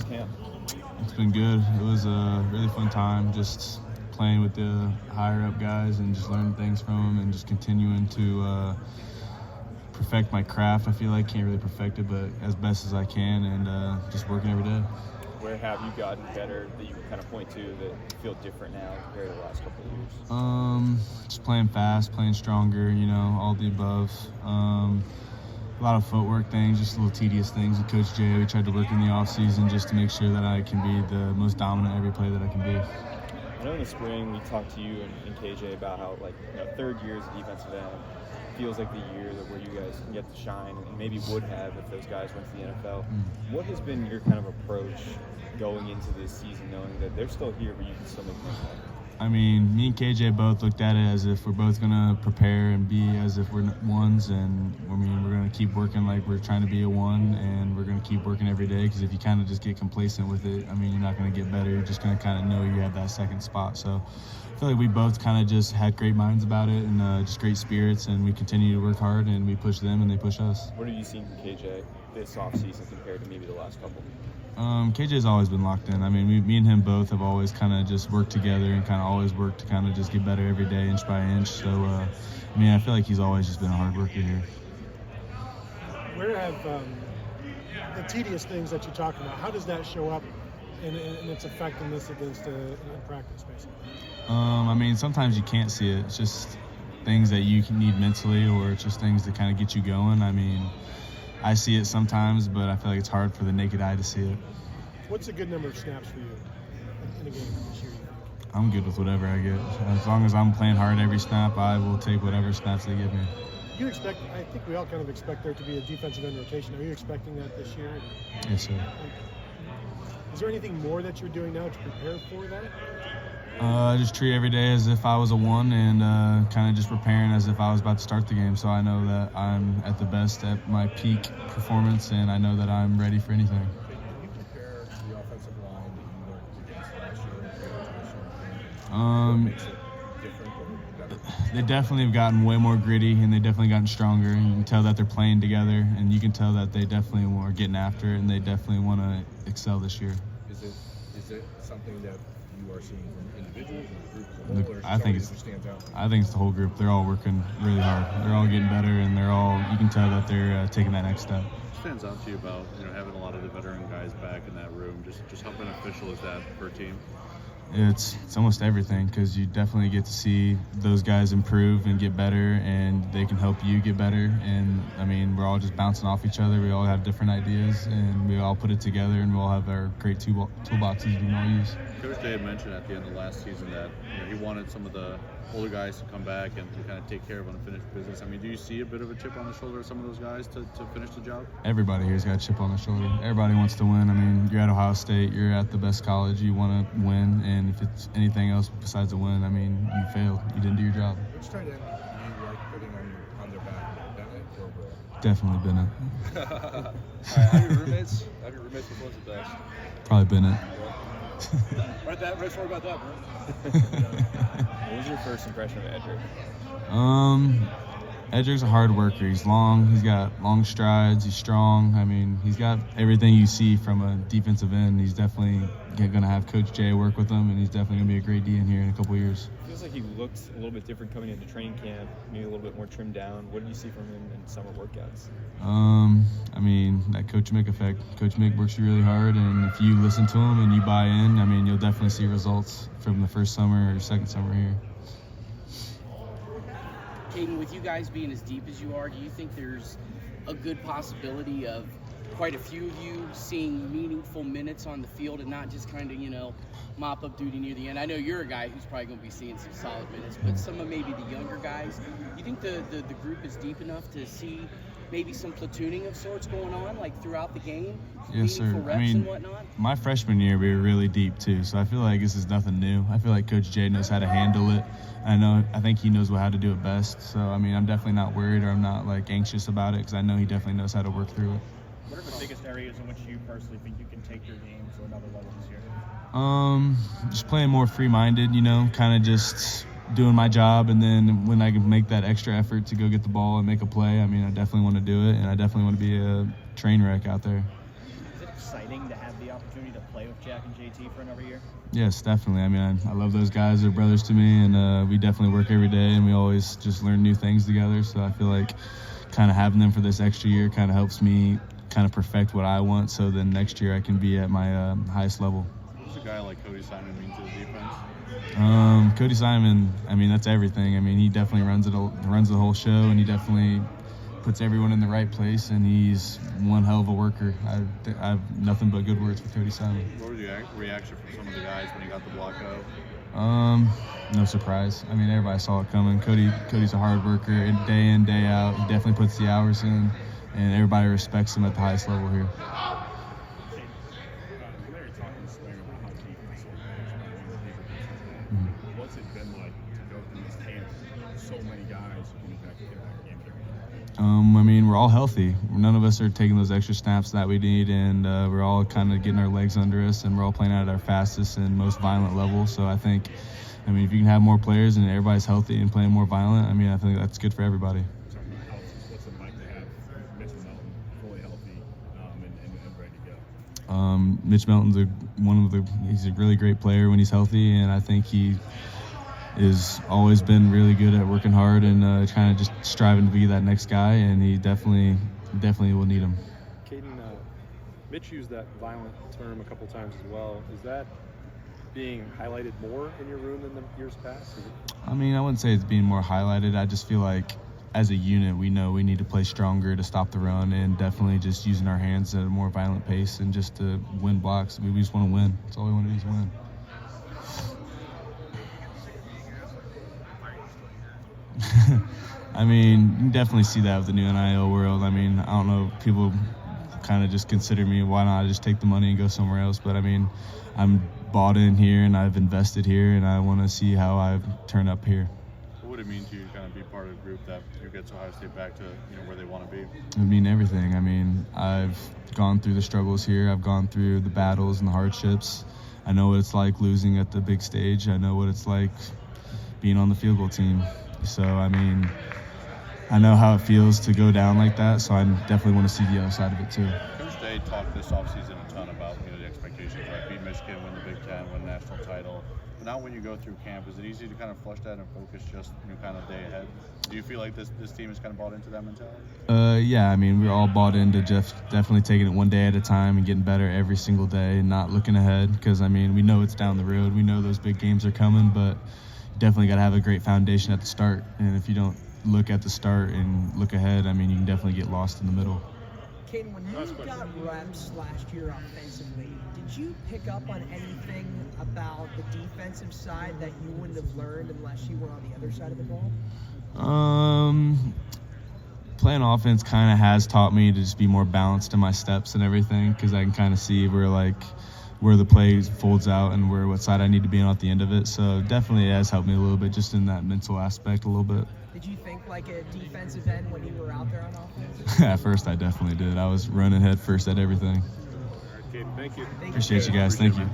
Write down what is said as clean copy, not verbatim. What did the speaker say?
camp? It's been good. It was a really fun time just playing with the higher-up guys and just learning things from them and just continuing to perfect my craft. I feel like can't really perfect it, but as best as I can, and just working every day. Where have you gotten better that you can kind of point to that feel different now compared to the last couple of years? Just playing fast, playing stronger, all the above. A lot of footwork things, just little tedious things with Coach Jay. We tried to work in the offseason just to make sure that I can be the most dominant every play that I can be. I know in the spring we talked to you and KJ about how, third year as a defensive end feels like the year that where you guys can get to shine and maybe would have if those guys went to the NFL. What has been your kind of approach going into this season, knowing that they're still here but you can still make them happen? I mean, me and KJ both looked at it as if we're both going to prepare and be as if we're ones, and we're going to keep working like we're trying to be a one, and we're going to keep working every day, because if you kind of just get complacent with it, you're not going to get better. You're just going to kind of know you have that second spot. So I feel like we both kind of just had great minds about it and just great spirits, and we continue to work hard, and we push them and they push us. What have you seen from KJ this offseason compared to maybe the last couple? KJ's always been locked in. Me and him both have always kind of just worked together and kind of always worked to kind of just get better every day, inch by inch. So, I feel like he's always just been a hard worker here. Where have the tedious things that you talk about, how does that show up in its effectiveness against in practice, basically? Sometimes you can't see it. It's just things that you need mentally, or it's just things that kind of get you going. I see it sometimes, but I feel like it's hard for the naked eye to see it. What's a good number of snaps for you in a game this year? I'm good with whatever I get. As long as I'm playing hard every snap, I will take whatever snaps they give me. I think we all kind of expect there to be a defensive end rotation. Are you expecting that this year? Yes, sir. Is there anything more that you're doing now to prepare for that? I just treat every day as if I was a one, and kind of just preparing as if I was about to start the game. So I know that I'm at the best at my peak performance, and I know that I'm ready for anything. Can you compare the offensive line that you worked against last year? What makes it different or better? They definitely have gotten way more gritty, and they definitely gotten stronger. You can tell that they're playing together, and you can tell that they definitely are getting after it, and they definitely want to excel this year. Is it something that you are seeing from individuals or groups as a whole, or I think stands out? I think it's the whole group. They're all working really hard. They're all getting better, and you can tell that they're taking that next step. What stands out to you about having a lot of the veteran guys back in that room? Just how beneficial is that for a team? It's almost everything, because you definitely get to see those guys improve and get better, and they can help you get better. And we're all just bouncing off each other. We all have different ideas, and we all put it together, and we all have our great toolboxes we can all use. Coach Day had mentioned at the end of last season that he wanted some of the older guys to come back and to kind of take care of unfinished business. Do you see a bit of a chip on the shoulder of some of those guys to finish the job? Everybody here's got a chip on their shoulder. Everybody wants to win. You're at Ohio State. You're at the best college. You want to win, and if it's anything else besides a win, you failed. You didn't do your job. Which tight end do you like putting on their back? Bennett or Burrow? Definitely Bennett. All right, have your roommates? Which one's the best? Probably Bennett. Right, sorry about that, bro. What was your first impression of Edric? Edric's a hard worker. He's long. He's got long strides. He's strong. He's got everything you see from a defensive end. He's definitely going to have Coach Jay work with him, and he's definitely going to be a great D in here in a couple of years. Feels like he looked a little bit different coming into training camp, maybe a little bit more trimmed down. What did you see from him in summer workouts? That Coach Mick effect. Coach Mick works you really hard, and if you listen to him and you buy in, you'll definitely see results from the first summer or second summer here. Caden, with you guys being as deep as you are, do you think there's a good possibility of quite a few of you seeing meaningful minutes on the field and not just kind of, mop-up duty near the end? I know you're a guy who's probably going to be seeing some solid minutes, but some of maybe the younger guys, you think the group is deep enough to see maybe some platooning of sorts going on, throughout the game? Yes, sir. Reps and whatnot? My freshman year, we were really deep, too, so I feel like this is nothing new. I feel like Coach Jay knows how to handle it. I think he knows how to do it best, so, I'm definitely not worried, or I'm not, anxious about it, because I know he definitely knows how to work through it. What are the biggest areas in which you personally think you can take your game to another level this year? Just playing more free-minded, kind of just doing my job, and then when I can make that extra effort to go get the ball and make a play, I definitely want to do it, and I definitely want to be a train wreck out there. Is it exciting to have the opportunity opportunity to play with Jack and JT for another year? Yes, definitely. I mean, I love those guys. They're brothers to me, and we definitely work every day, and we always just learn new things together. So I feel like kind of having them for this extra year kind of helps me kind of perfect what I want, so then next year I can be at my highest level. What does a guy like Cody Simon mean to the defense? Cody Simon, I mean, that's everything. I mean, he definitely runs the whole show, and he definitely puts everyone in the right place, and he's one hell of a worker. I have nothing but good words for Cody Simon. What was your reaction from some of the guys when he got the block out? No surprise. I mean, everybody saw it coming. Cody's a hard worker, and day in, day out. He definitely puts the hours in, and everybody respects him at the highest level here. What's it been like to go through this camp? So many guys coming back to get that game every day. I mean, we're all healthy. None of us are taking those extra snaps that we need, and we're all kind of getting our legs under us, and we're all playing at our fastest and most violent level. So I think, I mean, if you can have more players and everybody's healthy and playing more violent, I mean, I think that's good for everybody. What's it like to have Mitch Melton fully healthy and ready to go? Mitch Melton's he's a really great player when he's healthy, and I think he has always been really good at working hard and kind of just striving to be that next guy, and he definitely will need him. Caden, Mitch used that violent term a couple times as well. Is that being highlighted more in your room than the years past? I mean, I wouldn't say it's being more highlighted. I just feel like as a unit, we know we need to play stronger to stop the run, and definitely just using our hands at a more violent pace and just to win blocks. We just want to win. That's all we want to do is win. I mean, you can definitely see that with the new NIL world. I mean, I don't know, people kind of just consider me, why not just take the money and go somewhere else? But I mean, I'm bought in here and I've invested here, and I want to see how I turn up here. What would it mean to you to kind of be part of a group that gets Ohio State back to where they want to be? It would mean everything. I mean, I've gone through the struggles here. I've gone through the battles and the hardships. I know what it's like losing at the big stage. I know what it's like being on the field goal team. So, I mean, I know how it feels to go down like that, so I definitely want to see the other side of it too. Coach Day talked this offseason a ton about the expectations, like beat Michigan, win the Big Ten, win a national title. But now when you go through camp, is it easy to kind of flush that and focus just kind of day ahead? Do you feel like this team is kind of bought into that mentality? Yeah, I mean, we're all bought into just definitely taking it one day at a time and getting better every single day and not looking ahead, because, I mean, we know it's down the road. We know those big games are coming, but definitely got to have a great foundation at the start. And if you don't look at the start and look ahead, I mean, you can definitely get lost in the middle. Caden, when you got reps last year offensively, did you pick up on anything about the defensive side that you wouldn't have learned unless you were on the other side of the ball? Playing offense kind of has taught me to just be more balanced in my steps and everything, because I can kind of see where the play folds out and what side I need to be on at the end of it. So definitely it has helped me a little bit just in that mental aspect a little bit. Did you think like a defensive end when you were out there on offense? At first I definitely did. I was running head first at everything. All right, Caden, thank you. Appreciate you guys. Thank you.